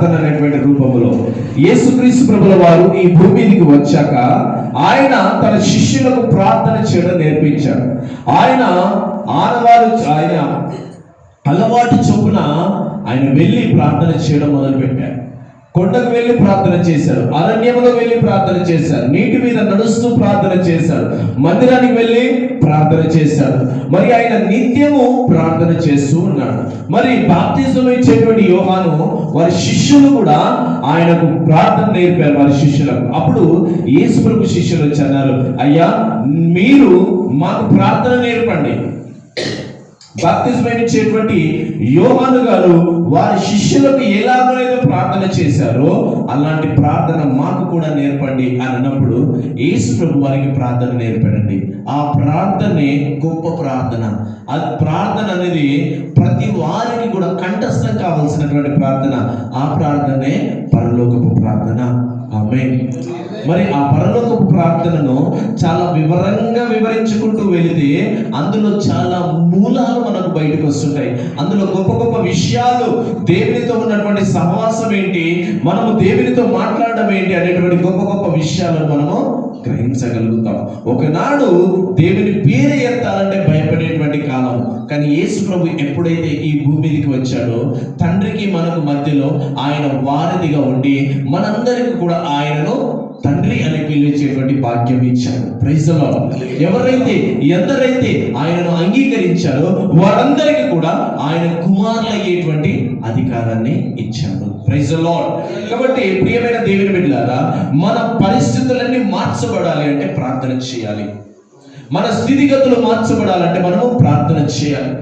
ప్రార్థన అనేటువంటి రూపంలో యేసుక్రీస్తు ప్రభుల వారు ఈ భూమి మీదకి వచ్చాక ఆయన తన శిష్యులకు ప్రార్థన చేయడం నేర్పించాడు. ఆయన అలవాటు చొప్పున ఆయన వెళ్ళి ప్రార్థన చేయడం మొదలుపెట్టాడు. కొండకు వెళ్ళి ప్రార్థన చేశాడు, అరణ్యంలో వెళ్ళి ప్రార్థన చేశాడు, నీటి మీద నడుస్తూ ప్రార్థన చేశాడు, మందిరానికి వెళ్ళి ప్రార్థన చేశాడు. మరి ఆయన నిత్యము ప్రార్థన చేస్తూ ఉన్నాడు. మరి బాప్తిజం ఇచ్చేటువంటి యోహాను వారి శిష్యులు కూడా ఆయనకు ప్రార్థన నేర్పారు వారి శిష్యులకు. అప్పుడు యేసు ప్రభు శిష్యులు వచ్చి అన్నారు, అయ్యా మీరు మాకు ప్రార్థన నేర్పండి. బాప్తిజం ఇచ్చేటువంటి యోహాను గారు వారి శిష్యులకు ఎలాగైతే ప్రార్థన చేశారో అలాంటి ప్రార్థన మాకు కూడా నేర్పండి అని అన్నప్పుడు యేసు ప్రభు వారికి ప్రార్థన నేర్పాడండి. ఆ ప్రార్థనే గొప్ప ప్రార్థన. అది ప్రార్థన అనేది ప్రతి వారికి కూడా కంఠస్థం కావాల్సినటువంటి ప్రార్థన. ఆ ప్రార్థనే పరలోకపు ప్రార్థన. ఆమేన్. మరి ఆ పరలోకపు ప్రార్థనను చాలా వివరంగా వివరించుకుంటూ వెళితే అందులో చాలా మూలాలు మనకు బయటకు వస్తుంటాయి. అందులో గొప్ప గొప్ప విషయాలు, దేవునితో ఉన్నటువంటి సహవాసం ఏంటి, మనము దేవునితో మాట్లాడడం ఏంటి అనేటువంటి గొప్ప గొప్ప విషయాలను మనము గ్రహించగలుగుతాం. ఒకనాడు దేవుని పేరు ఎత్తాలంటే భయపడేటువంటి కాలం. కానీ యేసు ప్రభు ఎప్పుడైతే ఈ భూమి మీదకి వచ్చాడో తండ్రికి మనకు మధ్యలో ఆయన వారధిగా ఉండి మనందరికీ కూడా ఆయనను తండ్రి అని పిలిచేటువంటి భాగ్యం ఇచ్చాడు. Praise the lord. ఎందరైతే ఆయనను అంగీకరించారో వారందరికీ కూడా ఆయన కుమారులు అయ్యేటువంటి అధికారాన్ని ఇచ్చాడు. Praise the lord. కాబట్టి ప్రియమైన దేవుని బిడ్డలారా, మన పరిస్థితులన్నీ మార్చబడాలి అంటే ప్రార్థన చేయాలి. మన స్థితిగతులు మార్చబడాలంటే మనము ప్రార్థన చేయాలి.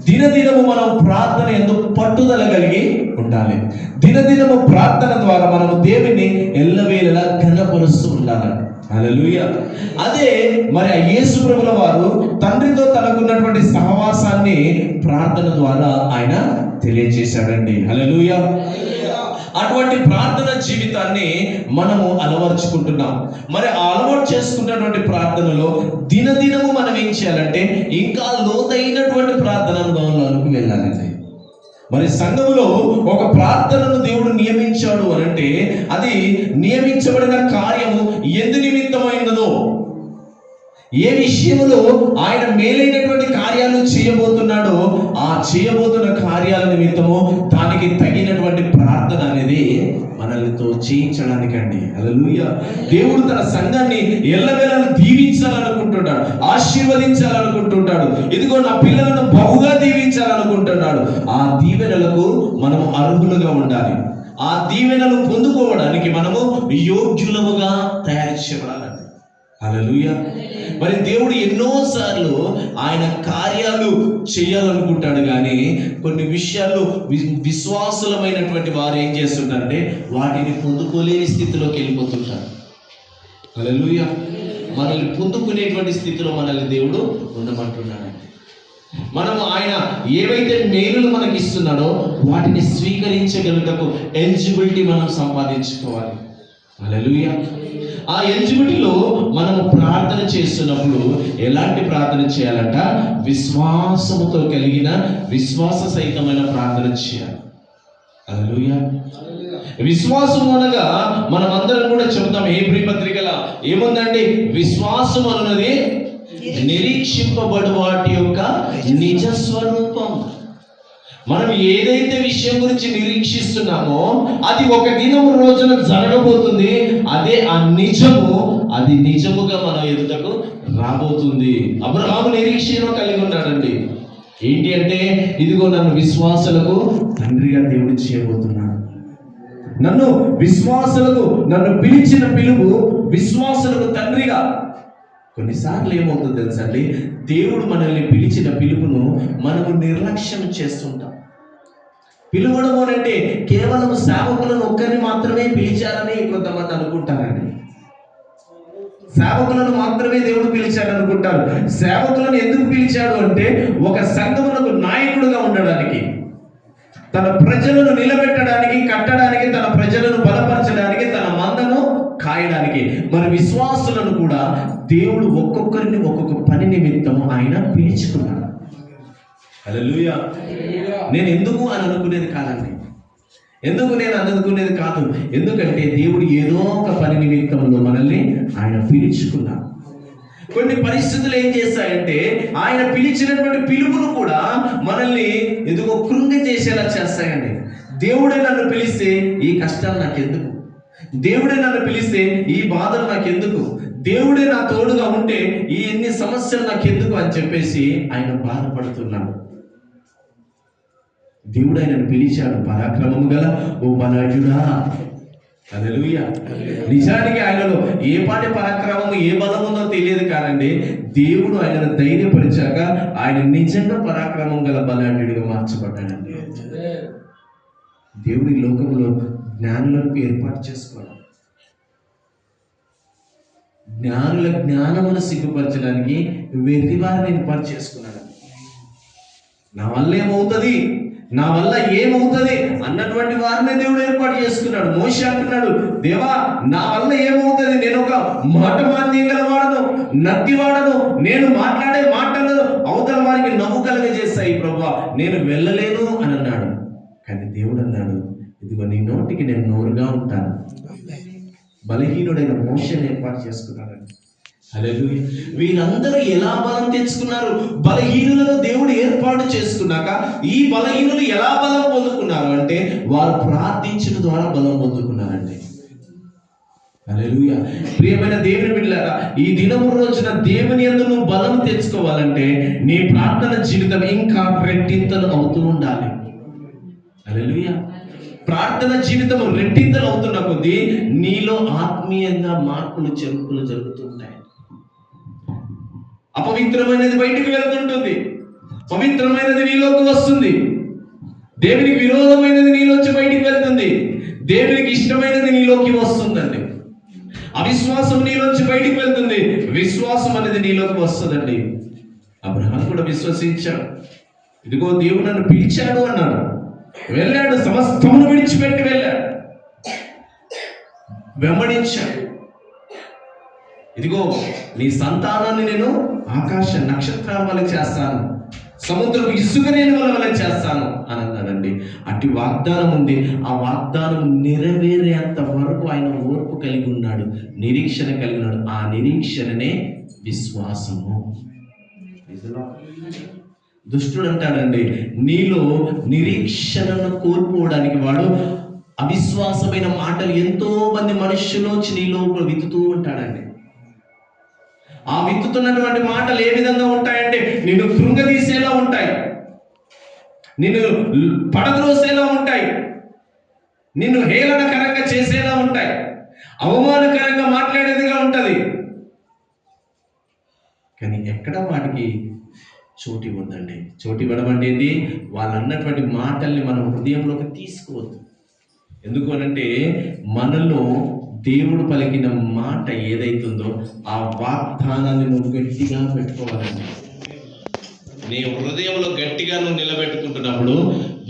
దినదినము మనం ప్రార్థన యందు పట్టుదల కలిగి ఉండాలి. దినదినము ప్రార్థన ద్వారా మనము దేవుని ఎల్లవేళలా ఘనపరుస్తూ ఉండాలి. హల్లెలూయా. అదే మరి ఆ యేసు ప్రభుల వారు తండ్రితో తనకున్నటువంటి సహవాసాన్ని ప్రార్థన ద్వారా ఆయన తెలియజేశాడండి. హల్లెలూయా. అటువంటి ప్రార్థన జీవితాన్ని మనము అలవర్చుకుంటున్నాం. మరి ఆ అలవాటు చేసుకున్నటువంటి ప్రార్థనలో దినదినము మనం ఏం చేయాలంటే ఇంకా లోతైనటువంటి ప్రార్థన అనుభవంలోకి వెళ్ళాలండి. మరి సంఘములో ఒక ప్రార్థనను దేవుడు నియమించాడు అనంటే అది నియమించబడిన కార్యము ఎందు నిమిత్తమైనదో, ఏ విషయంలో ఆయన మేలైనటువంటి కార్యాలు చేయబోతున్నాడో ఆ చేయబోతున్న కార్యాల నిమిత్తము దానికి తగినటువంటి ప్రార్థన అనేది మనల్నితో చేయించడానికండి. హల్లెలూయా. దేవుడు తన సంఘాన్ని ఎల్లవేళలా దీవించాలనుకుంటున్నాడు, ఆశీర్వదించాలనుకుంటున్నాడు. ఇదిగో నా పిల్లలను బహుగా దీవించాలనుకుంటున్నాడు. ఆ దీవెనలకు మనము అర్హులుగా ఉండాలి. ఆ దీవెనలు పొందుకోవడానికి మనము యోగ్యులముగా తయారు చేయబడాలండి. హల్లెలూయా. మరి దేవుడు ఎన్నోసార్లు ఆయన కార్యాలు చేయాలనుకుంటాడు, కానీ కొన్ని విషయాలు విశ్వాసులమైనటువంటి వారు ఏం చేస్తుంటారంటే వాటిని పొందుకోలేని స్థితిలోకి వెళ్ళిపోతుంటారు. హల్లెలూయా. మనల్ని పొందుకునేటువంటి స్థితిలో మనల్ని దేవుడు ఉండమంటున్నాడు. మనము ఆయన ఏవైతే మేలులు మనకి ఇస్తున్నాడో వాటిని స్వీకరించగలుగుటకు ఎలిజిబిలిటీ మనం సంపాదించుకోవాలి. హల్లెలూయా. ఆ ఎలిజిబిలిటీలో మనము ప్రార్థన చేస్తున్నప్పుడు ఎలాంటి ప్రార్థన చేయాలంట? విశ్వాసముతో కలిగిన విశ్వాస సహితమైన ప్రార్థన చేయాలి. హల్లెలూయా. విశ్వాసం అనగా మనం అందరం కూడా చెబుతాం, హెబ్రీ పత్రికలో ఏముందండి? విశ్వాసం అన్నది నిరీక్షింపబడు వాటి యొక్క నిజ స్వరూపం. మనం ఏదైతే విషయం గురించి నిరీక్షిస్తున్నామో అది ఒక దినం రోజున జరగబోతుంది. అదే ఆ నిజము, అది నిజముగా మన ఎదుటకు రాబోతుంది. అబ్రహాము నిరీక్షణ కలిగి ఉన్నాడండి. ఏంటి అంటే, ఇదిగో నన్ను విశ్వాసులకు తండ్రిగా దేవుడు చేయబోతున్నాడు. నన్ను పిలిచిన పిలుపు విశ్వాసులకు తండ్రిగా. కొన్నిసార్లు ఏమవుతుందో తెలుసండి, దేవుడు మనల్ని పిలిచిన పిలుపును మనము నిర్లక్ష్యం చేస్తుంటాం. పిలువడం అంటే కేవలం సేవకులను ఒక్కరిని మాత్రమే పిలిచారని కొంతమంది అనుకుంటారండి. సేవకులను మాత్రమే దేవుడు పిలిచాడు అనుకుంటారు. సేవకులను ఎందుకు పిలిచాడు అంటే ఒక సంఘమునకు నాయకుడుగా ఉండడానికి, తన ప్రజలను నిలబెట్టడానికి, కట్టడానికి, తన ప్రజలను బలపరచడానికి, తన మందను కాయడానికి. మరి విశ్వాసులను కూడా దేవుడు ఒక్కొక్కరిని ఒక్కొక్క పని నిమిత్తం ఆయన పిలుచుకున్నాడు. హల్లెలూయా. నేను ఎందుకు అని అనుకునేది కాదండి. ఎందుకు నేను అందుకునేది కాదు, ఎందుకంటే దేవుడు ఏదో ఒక పని నిమిత్తంలో మనల్ని ఆయన పిలుచుకున్నాడు. కొన్ని పరిస్థితులు ఏం చేస్తాయంటే ఆయన పిలిచినటువంటి పిలుపును కూడా మనల్ని ఎందుకో కృంగజేసేలా చేస్తాయండి. దేవుడే నన్ను పిలిస్తే ఈ కష్టాలు నాకెందుకు, దేవుడే నన్ను పిలిస్తే ఈ బాధలు నాకెందుకు, దేవుడే నా తోడుగా ఉంటే ఈ ఎన్ని సమస్యలు నాకెందుకు అని చెప్పేసి ఆయన బాధపడుతున్నాడు. దేవుడు ఆయనను పిలిచాడు, పరాక్రమము గల ఓ బలాఢ్యుడా. హల్లెలూయా. నిజానికి ఆయనలో ఏ పాటి పరాక్రమము ఏ బలం ఉందో తెలియదు కానండి, దేవుడు ఆయనను ధైర్యపరిచాక ఆయన నిజంగా పరాక్రమం గల బలాఢ్యుడిగా మార్చబడ్డాడండి. దేవుడి లోకంలో జ్ఞానులకు ఏర్పాటు చేసుకోవాలి. జ్ఞానుల జ్ఞానమును సిగ్గుపరచడానికి వెర్రి వారిని ఏర్పాటు చేసుకున్నాడు. నా వల్ల ఏమవుతుంది, నా వల్ల ఏమవుతుంది అన్నటువంటి వారిని దేవుడు ఏర్పాటు చేసుకున్నాడు. మోషే అంటున్నాడు, దేవా నా వల్ల ఏమవుతుంది, నేను ఒక మాట మాంద్యం గలవాడను, నత్తివాడను, నేను మాట్లాడే మాటలు అవతల వారికి నవ్వు కలగజేస్తాయి ప్రభువా, నేను వెళ్ళలేను అని అన్నాడు. కానీ దేవుడు అన్నాడు, ఇదిగో నీ నోటికి నేను నోరుగా ఉంటాను. బలహీనుడైన మోషేని ఏర్పాటు చేసుకున్నాడండి. హల్లెలూయా. వీరందరూ ఎలా బలం తెచ్చుకున్నారు? బలహీనులను దేవుడు ఏర్పాటు చేసుకున్నాక ఈ బలహీనులు ఎలా బలం పొందుకున్నారు అంటే వారు ప్రార్థించిన ద్వారా బలం పొందుకున్నారండి. హల్లెలూయా. ప్రియమైన దేవుని బిడ్డలారా, ఈ దినము రోజున దేవుని యందు నువ్వు బలం తెచ్చుకోవాలంటే నీ ప్రార్థన జీవితం ఇంకా రెట్టింతలు అవుతూ ఉండాలి. హల్లెలూయా. ప్రార్థన జీవితం రెట్టింతలు అవుతున్న కొద్దీ నీలో ఆత్మీయంగా మార్పులు చెరుపులు జరుగుతుంటాయి. అపవిత్రమైనది బయటికి వెళ్తుంటుంది, పవిత్రమైనది నీలోకి వస్తుంది. దేవునికి విరోధమైనది నీలోంచి బయటికి వెళ్తుంది, దేవునికి ఇష్టమైనది నీలోకి వస్తుందండి. అవిశ్వాసం నీలోంచి బయటికి వెళ్తుంది, విశ్వాసం అనేది నీలోకి వస్తుందండి. అబ్రహాం కూడా విశ్వసించాడు, ఇదిగో దేవుడు నన్ను పిలిచాడు అన్నాడు, వెళ్ళాడు, సమస్తమును విడిచిపెట్టి వెళ్ళాడు, వెంబడించాడు. ఇదిగో నీ సంతానాన్ని నేను ఆకాశ నక్షత్రాల వల్ల చేస్తాను, సముద్రపు ఇసుక నేను వల్ల చేస్తాను అని అన్నాడండి. అట్టి వాగ్దానం ఉంది. ఆ వాగ్దానం నెరవేరేంత వరకు ఆయన ఓర్పు కలిగి ఉన్నాడు, నిరీక్షణ కలిగి ఉన్నాడు. ఆ నిరీక్షణనే విశ్వాసము. దుష్టుడు అంటాడండి, నీలో నిరీక్షణను కోల్పోవడానికి వాడు అవిశ్వాసమైన మాటలు ఎంతో మంది మనుషులోంచి నీలో విత్తుతూ ఉంటాడండి. ఆ విత్తుతున్నటువంటి మాటలు ఏ విధంగా ఉంటాయంటే నిన్ను కృంగదీసేలా ఉంటాయి, నిన్ను పడద్రోసేలా ఉంటాయి, నిన్ను హేళనకరంగా చేసేలా ఉంటాయి, అవమానకరంగా మాట్లాడేదిగా ఉంటది. కానీ ఎక్కడ వాటికి చోటు ఇవ్వద్దండి. చోటు ఇవ్వడం అంటే ఏంటి? వాళ్ళు అన్నటువంటి మాటల్ని మనం హృదయంలోకి తీసుకోవద్దు. ఎందుకు అనంటే మనలో దేవుడు పలికిన మాట ఏదైతుందో ఆ వాగ్దానాన్ని నువ్వు గట్టిగా పెట్టుకోవాలండి. నీ హృదయంలో గట్టిగా నువ్వు నిలబెట్టుకుంటున్నప్పుడు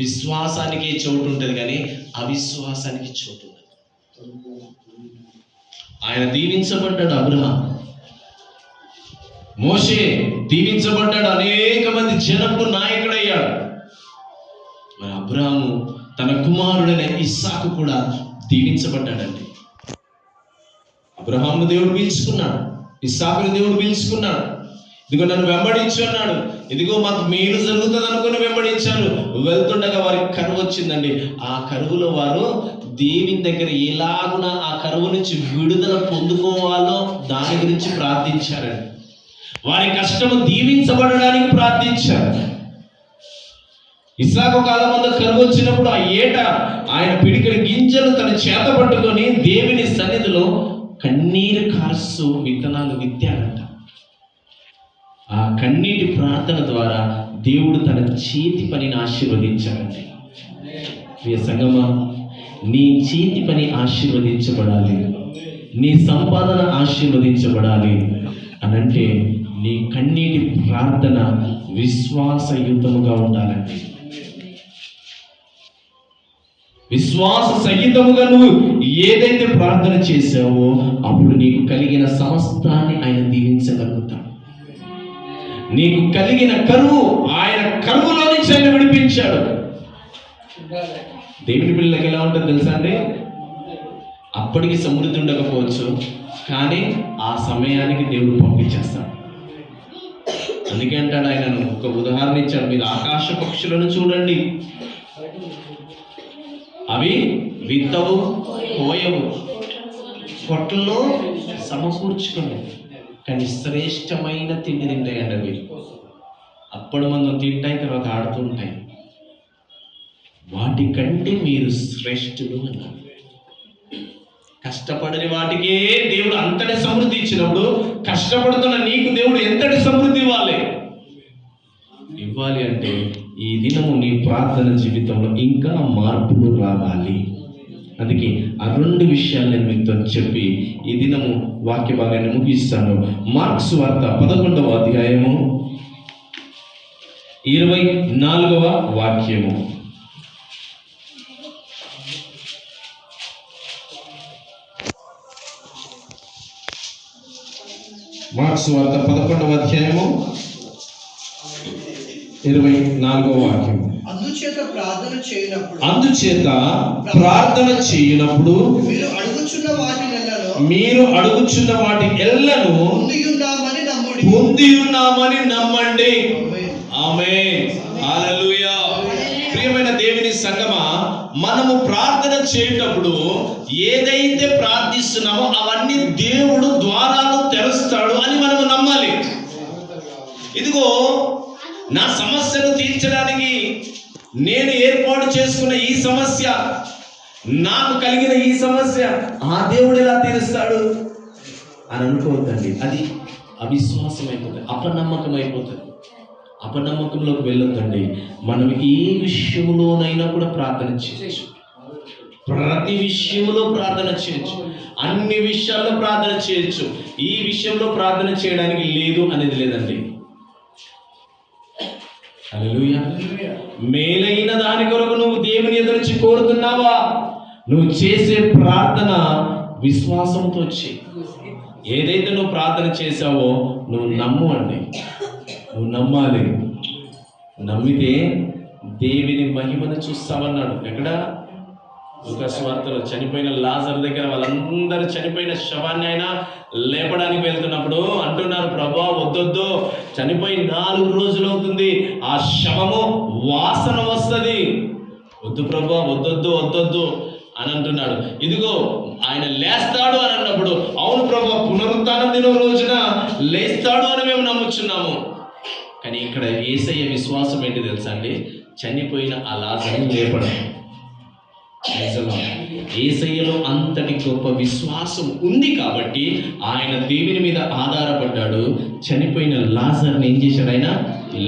విశ్వాసానికి చోటు ఉంటుంది, కానీ అవిశ్వాసానికి చోటు ఉండదు. ఆయన దీవించబడ్డాడు అబ్రహాం, మోషే దీవించబడ్డాడు, అనేక మంది జనకు నాయకుడయ్యాడు. మరి అబ్రహాము తన కుమారుడైన ఇస్సాకు కూడా దీవించబడ్డాడండి. అబ్రహామును దేవుడు పిలుచుకున్నాడు, ఇస్సాకును దేవుడు పిలుచుకున్నాడు. ఇదిగో నన్ను వెంబడించు అన్నాడు. ఇదిగో మాకు మేలు జరుగుతుంది అనుకుని వెంబడించారు. వెళ్తుండగా వారికి కరువు వచ్చిందండి. ఆ కరువులో వారు దేవుని దగ్గర ఎలాగున ఆ కరువు నుంచి విడుదల పొందుకోవాలో దాని గురించి ప్రార్థించారండి. వారి కష్టము దీవించబడడానికి ప్రార్థించారు. ఇస్సాకు కాలం ముందు కరువు వచ్చినప్పుడు ఆ ఏట ఆయన పిడికిడి గింజలు తన చేత పట్టుకొని దేవుని సన్నిధిలో కన్నీరు కార్సు విత్తనాలు విత్తాడంట. ఆ కన్నీటి ప్రార్థన ద్వారా దేవుడు తన చేతి పనిని ఆశీర్వదించాడండి. ప్రియ సంగమా, నీ చేతి పని ఆశీర్వదించబడాలి, నీ సంపాదన ఆశీర్వదించబడాలి అనంటే నీ కన్నీటి ప్రార్థన విశ్వాసయుతముగా ఉండాలండి. విశ్వాస సహితముగా నువ్వు ఏదైతే ప్రార్థన చేసావో అప్పుడు నీకు కలిగిన సమస్తాన్ని ఆయన దీవించగలుగుతాడు. నీకు కలిగిన కరువు ఆయన కరువులో నుంచి ఆయన విడిపించాడు. దేవుని పిల్లలకి ఎలా ఉంటుంది తెలుసా అండి? అప్పటికి సమృద్ధి ఉండకపోవచ్చు, కానీ ఆ సమయానికి దేవుడు పంపించేస్తాడు. అందుకే అంటాడు ఆయన, ఒక ఉదాహరణ ఇచ్చాడు, మీరు ఆకాశ పక్షులను చూడండి, అవి విత్తవు, కోయవు, పొట్టల్లో సమకూర్చుకుని, కానీ శ్రేష్టమైన తిండి తింటాయండి అవి. అప్పుడు మనం తింటాయి, తర్వాత ఆడుతూ ఉంటాయి. వాటికంటే మీరు శ్రేష్ఠులు అన్నారు. కష్టపడని వాటికే దేవుడు అంతటి సమృద్ధి ఇచ్చినప్పుడు, కష్టపడుతున్న నీకు దేవుడు ఎంతటి సమృద్ధి ఇవ్వాలి అంటే ఈ దినము నీ ప్రార్థన జీవితంలో ఇంకా మార్పులు రావాలి. అందుకే ఆ 2 విషయాలు నేను మీతో చెప్పి ఈ దినము వాక్య భాగాన్ని ముగిస్తాను. మార్క్స్ వార్త 11వ అధ్యాయము 24వ వాక్యము. మార్క్స్ వార్త 11వ అధ్యాయము 24వ వాక్యము. అందుచేత ప్రార్థన చేయనప్పుడు మీరు అడుగుచున్న వాటి ఎల్లను పొంది ఉన్నామని నమ్మండి. ఆమేన్, హల్లెలూయా. ప్రియమైన దేవుని సంగమా, మనము ప్రార్థన చేసేటప్పుడు ఏదైతే ప్రార్థిస్తున్నామో అవన్నీ దేవుడు ద్వారాలు తెరుస్తాడు అని మనము నమ్మాలి. ఇదిగో నా సమస్యను తీర్చడానికి నేను ఏర్పాటు చేసుకున్న ఈ సమస్య, నాకు కలిగిన ఈ సమస్య ఆ దేవుడు ఎలా తీరుస్తాడు అని అనుకోవద్దండి. అది అవిశ్వాసం అయిపోతుంది, అపనమ్మకం అయిపోతుంది. అపనమ్మకంలోకి వెళ్ళొద్దండి. మనం ఏ విషయంలోనైనా కూడా ప్రార్థన చేయొచ్చు, ప్రతి విషయంలో ప్రార్థన చేయొచ్చు, అన్ని విషయాల్లో ప్రార్థన చేయొచ్చు. ఈ విషయంలో ప్రార్థన చేయడానికి లేదు అనేది లేదండి. హల్లెలూయా. మేలైన దాని కొరకు నువ్వు దేవుని ఎదురించి కోరుతున్నావా? నువ్వు చేసే ప్రార్థన విశ్వాసంతో చేయి. ఏదైతే నువ్వు ప్రార్థన చేశావో నువ్వు నమ్ము అండి. నువ్వు నమ్మాలి. నమ్మితే దేవుని మహిమను చూస్తామన్నాడు. ఎక్కడ? లూకాసు వార్తలో చనిపోయిన లాజరు దగ్గర వాళ్ళందరూ చనిపోయిన శవాన్ని ఆయన లేపడానికి వెళ్తున్నప్పుడు అంటున్నారు, ప్రభువా వద్దొద్దు, చనిపోయి 4 రోజులు అవుతుంది, ఆ శవము వాసన వస్తుంది, వద్దు ప్రభువా, వద్దొద్దు వద్దొద్దు అని అంటున్నాడు. ఇదిగో ఆయన లేస్తాడు అని అన్నప్పుడు, అవును ప్రభువా, పునరుత్థానం దినం రోజున లేస్తాడు అని మేము నమ్ముచున్నాము. కానీ ఇక్కడ యేసయ్య విశ్వాసం ఏంటి తెలుసా అండి? చనిపోయిన ఆ లాజరుని లేపడం. యేసయ్యలో అంతటి గొప్ప విశ్వాసం ఉంది కాబట్టి ఆయన దేవుని మీద ఆధారపడ్డాడు. చనిపోయిన లాజర్ని ఏం చేశాడు? ఆయన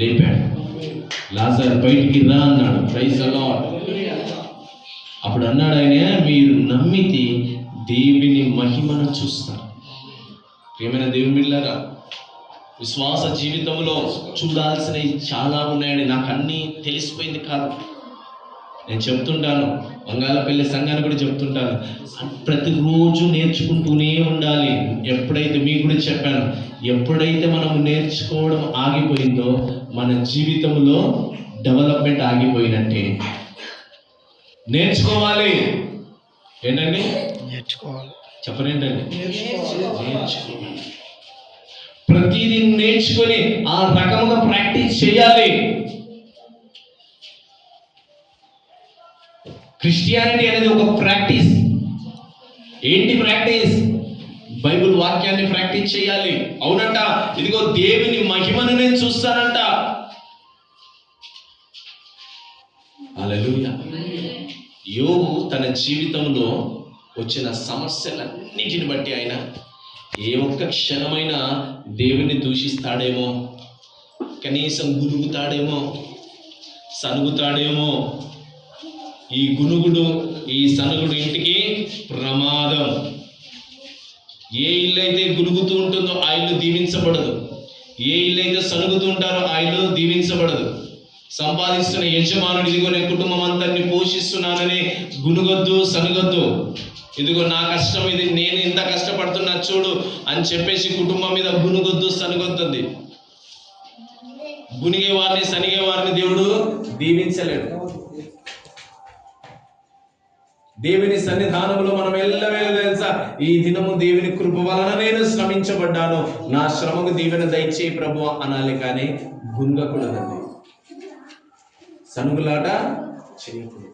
లేపాడు. లాజర్ బయటికి రా అన్నాడు. Praise the lord. అప్పుడు అన్నాడు ఆయన, మీరు నమ్మితే దేవుని మహిమను చూస్తారు. ప్రియమైన దేవుని బిడ్డలారా, విశ్వాస జీవితంలో చూడాల్సినవి చాలా ఉన్నాయండి. నాకు అన్నీ తెలిసిపోయింది కాదు. నేను చెప్తుంటాను, బంగాళపల్లి సంఘాన్ని కూడా చెప్తుంటాను, ప్రతిరోజు నేర్చుకుంటూనే ఉండాలి. ఎప్పుడైతే మీకు కూడా చెప్పాను, ఎప్పుడైతే మనం నేర్చుకోవడం ఆగిపోయిందో మన జీవితంలో డెవలప్మెంట్ ఆగిపోయినట్టే. నేర్చుకోవాలి. ఏంటండి? నేర్చుకోవాలి. చెప్పరేంటండి? నేర్చుకోవాలి. ప్రతిదీ నేర్చుకొని ఆ రకముగా ప్రాక్టీస్ చేయాలి. క్రిస్టియానిటీ అనేది ఒక ప్రాక్టీస్. ఏంటి ప్రాక్టీస్? బైబిల్ వాక్యాన్ని ప్రాక్టీస్ చేయాలి. అవునంట, ఇదిగో దేవుని మహిమను నేను చూస్తానంట. హల్లెలూయా. యోబు తన జీవితంలో వచ్చిన సమస్యలన్నిటిని బట్టి ఆయన ఏ ఒక్క క్షణమైనా దేవుని దూషిస్తాడేమో, కనీసం గునుగుతాడేమో, సనుగుతాడేమో. ఈ గునుగుడు, ఈ సనుగుడు ఇంటికి ప్రమాదం. ఏ ఇల్లు అయితే గునుగుతూ ఉంటుందో ఆ ఇల్లు దీవించబడదు. ఏ ఇల్లు అయితే సనుగుతూ ఉంటారో ఆ ఇల్లు దీవించబడదు. సంపాదిస్తున్న యజమానుడు, ఇదిగో నేను కుటుంబం అంతటిని పోషిస్తున్నానని గునుగొద్దు, సనుగొద్దు. ఇదిగో నా కష్టం ఇది, నేను ఇంత కష్టపడుతున్నా చూడు అని చెప్పేసి కుటుంబం మీద గునుగొద్దు, సనుగొద్దు. గునిగే వారిని, సనిగే వారిని దేవుడు దీవించలేడు. దేవుని సన్నిధానంలో మనం ఎల్లవేళ తెలుసా, ఈ దినము దేవుని కృప వలన నేను శ్రమించబడ్డాను, నా శ్రమకు దీవెన దయచేయి ప్రభువా అనాలి, కానీ గుంగకూడదండి, సనుగులాట చేయకూడదు.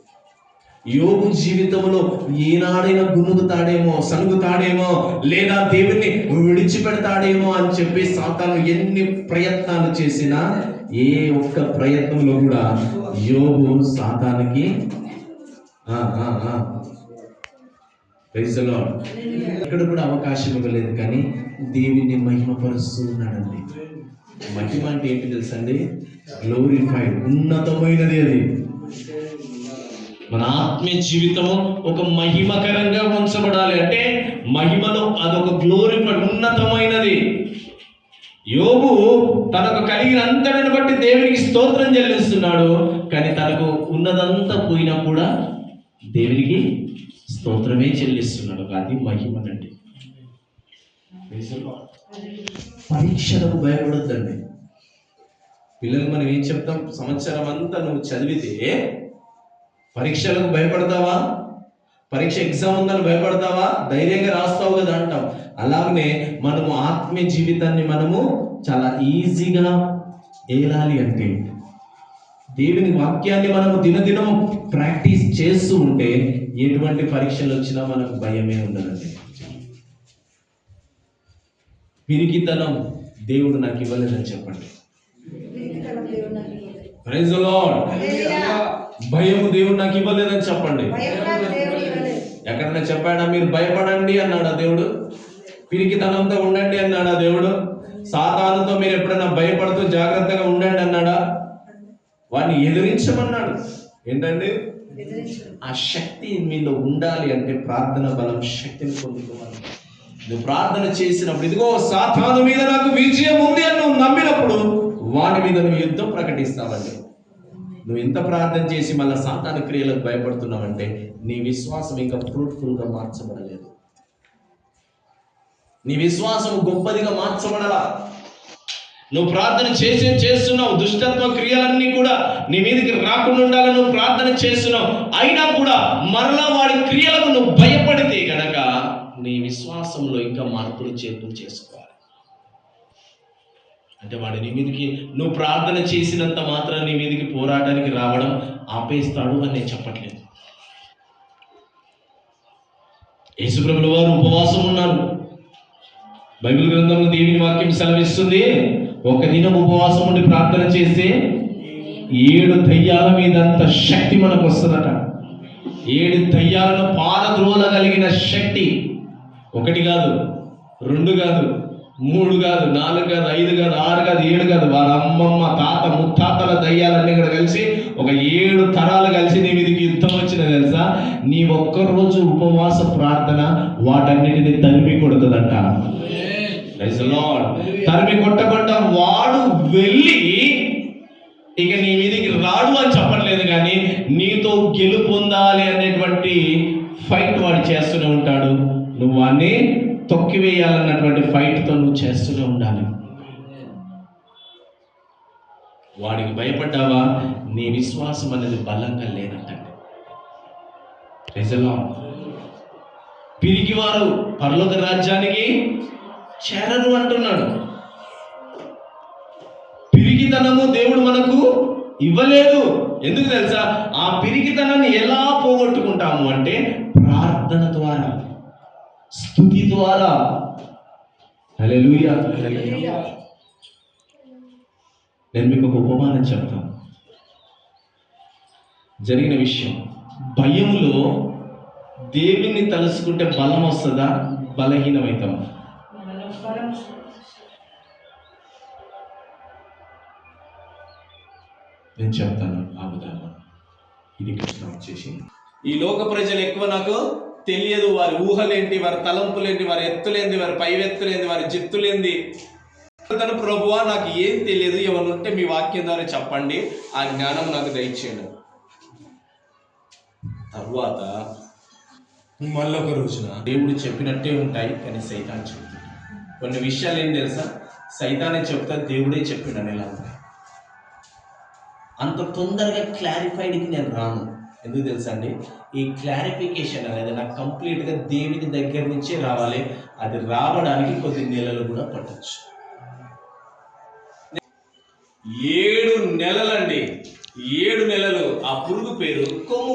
యోబు జీవితంలో ఏనాడైనా గునుగుతాడేమో, సనుగుతాడేమో, లేదా దేవుణ్ణి విడిచిపెడతాడేమో అని చెప్పి సాతాను ఎన్ని ప్రయత్నాలు చేసినా ఏ ఒక్క ప్రయత్నంలో కూడా యోబు సాతానికి ఇక్కడ కూడా అవకాశం ఇవ్వలేదు, కానీ దేవుని మహిమపరుస్తూ ఉన్నాడండి. మహిమ అంటే ఏంటి తెలుసండి? గ్లోరిఫైడ్, ఉన్నతమైనది. అది మన ఆత్మీయ జీవితము ఒక మహిమకరంగా ఉంచబడాలి అంటే మహిమలో అదొక గ్లోరిఫైడ్, ఉన్నతమైనది. యోబు తనకు కలిగిన అంతటిని బట్టి దేవునికి స్తోత్రం చెల్లిస్తున్నాడు, కానీ తనకు ఉన్నదంతా పోయినా కూడా దేవునికి స్తోత్రమే చెల్లిస్తున్నాడు. అది మహిమనండి. పరీక్షలకు భయపడొద్దండి. పిల్లలు మనం ఏం చెప్తాం? సంవత్సరం అంతా నువ్వు చదివితే పరీక్షలకు భయపడతావా? పరీక్ష ఎగ్జామ్ ఉందని భయపడతావా? ధైర్యంగా రాస్తావు కదా అంటాం. అలాగనే మనము ఆత్మీయ జీవితాన్ని మనము చాలా ఈజీగా ఏలాలి అంటే దేవుని వాక్యాన్ని మనము దినదినము ప్రాక్టీస్ చేస్తూ ఉంటే ఎటువంటి పరీక్షలు వచ్చినా మనకు భయమే ఉండదండి. పిరికితనం దేవుడు నాకు ఇవ్వలేదని చెప్పండి. Praise the lord. భయము దేవుడు నాకు ఇవ్వలేదని చెప్పండి. ఎక్కడైనా చెప్పాడా మీరు భయపడండి అన్నాడా దేవుడు? పిరికితనంతో ఉండండి అన్నాడా దేవుడు? సాతానుతో మీరు ఎప్పుడైనా భయపడుతూ జాగ్రత్తగా ఉండండి అన్నాడా? వాడిని ఎదిరించమన్నాడు. ఏంటండి? ఆ శక్తి మీలో ఉండాలి అంటే ప్రార్థన బలం, శక్తిని పొందుకోవాలి. నువ్వు ప్రార్థన చేసినప్పుడు, ఇదిగో సాతాను మీద నాకు విజయం ఉంది అని నువ్వు నమ్మినప్పుడు వాడి మీద నువ్వు యుద్ధం ప్రకటిస్తావండి. నువ్వు ఇంత ప్రార్థన చేసి మళ్ళీ సాతాను క్రియలకు భయపడుతున్నావంటే నీ విశ్వాసం ఇంకా ఫ్రూట్ఫుల్గా మార్చబడలేదు. నీ విశ్వాసం గొప్పదిగా మార్చబడాలా. నువ్వు ప్రార్థన చేస్తున్నావు, దుష్టత్వ క్రియలన్నీ కూడా నీ మీదకి రాకుండా ఉండాలని నువ్వు ప్రార్థన చేస్తున్నావు, అయినా కూడా మరలా వాడి క్రియలకు నువ్వు భయపడితే కనుక నీ విశ్వాసంలో ఇంకా మార్పులు చేర్పులు చేసుకోవాలి. అంటే వాడు నీ మీదకి నువ్వు ప్రార్థన చేసినంత మాత్రం నీ మీదకి పోరాటానికి రావడం ఆపేస్తాడు అని నేను చెప్పట్లేదు. యేసుప్రభుల వారు ఉపవాసం ఉన్నారు. బైబిల్ గ్రంథంలో దేవుని వాక్యం సెలవిస్తుంది, ఒక దినం ఉపవాసం ఉండి ప్రార్థన చేస్తే 7 దయ్యాల మీద అంత శక్తి మనకు వస్తుందట. 7 దయ్యాలను పారద్రోలగలిగిన శక్తి. 1 కాదు, 2 కాదు, 3 కాదు, 4 కాదు, 5 కాదు, 6 కాదు, 7 కాదు, వారి అమ్మమ్మ తాత ముత్తాతల దయ్యాలన్నీ కూడా కలిసి ఒక 7 తరాలు కలిసి నీ మీదకి యుద్ధం వచ్చిన తెలుసా? నీ ఒక్కరోజు ఉపవాస ప్రార్థన వాటన్నిటిని తరిమి కొడుతుందంట. తరిమి కొట్టకుండా వాడు వెళ్ళి ఇక నీ మీదకి రాడు అని చెప్పట్లేదు, కానీ నీతో గెలుపొందాలి అనేటువంటి ఫైట్ వాడు చేస్తూనే ఉంటాడు. నువ్వు వాడిని తొక్కివేయాలన్నటువంటి ఫైట్తో నువ్వు చేస్తూనే ఉండాలి. వాడికి భయపడ్డావా? నీ విశ్వాసం అనేది బలంగా లేనట్టండి. పిరికివారు పరలోక రాజ్యానికి చేరరు అంటున్నాడు. పిరికితనము దేవుడు మనకు ఇవ్వలేదు. ఎందుకు తెలుసా? ఆ పిరికితనాన్ని ఎలా పోగొట్టుకుంటాము అంటే ప్రార్థన ద్వారా, స్తుతి ద్వారా. హల్లెలూయా. నేను మీకు ఒక ఉపమానం చెప్తాను. జరిగిన విషయం. భయములో దేవుణ్ణి తలుసుకుంటే బలం వస్తుందా, బలహీనమవుతాం? నేను చెప్తాను ఆ విధానం. ఇది స్టార్ట్ చేసి, ఈ లోక ప్రజలు ఎక్కువ నాకు తెలియదు. వారి ఊహలేంటి, వారి తలంపులేంటి, వారి ఎత్తులేంది, వారి పైవెత్తులేంది, వారి జిత్తులేంది. తను ప్రభువా నాకు ఏం తెలియదు, ఎవరుంటే మీ వాక్యం ద్వారా చెప్పండి, ఆ జ్ఞానం నాకు దయచేయండి. తరువాత మళ్ళొక రోజున దేవుడు చెప్పినట్టే ఉంటాయి, కానీ సైతాన్ చెప్తాడు. కొన్ని విషయాలు ఏం తెలుసా? సైతానే చెప్తా, దేవుడే చెప్పిన ఎలా ఉంటాయి. అంత తొందరగా క్లారిఫైడ్కి నేను రాను. ఎందుకు తెలుసా అండి? ఈ క్లారిఫికేషన్ అనేది నాకు కంప్లీట్గా దేవుని దగ్గర నుంచే రావాలి. అది రావడానికి కొద్ది నెలలు కూడా పట్టచ్చు. 7 నెలలండి, 7 నెలలు. ఆ పురుగు పేరు కొమ్ము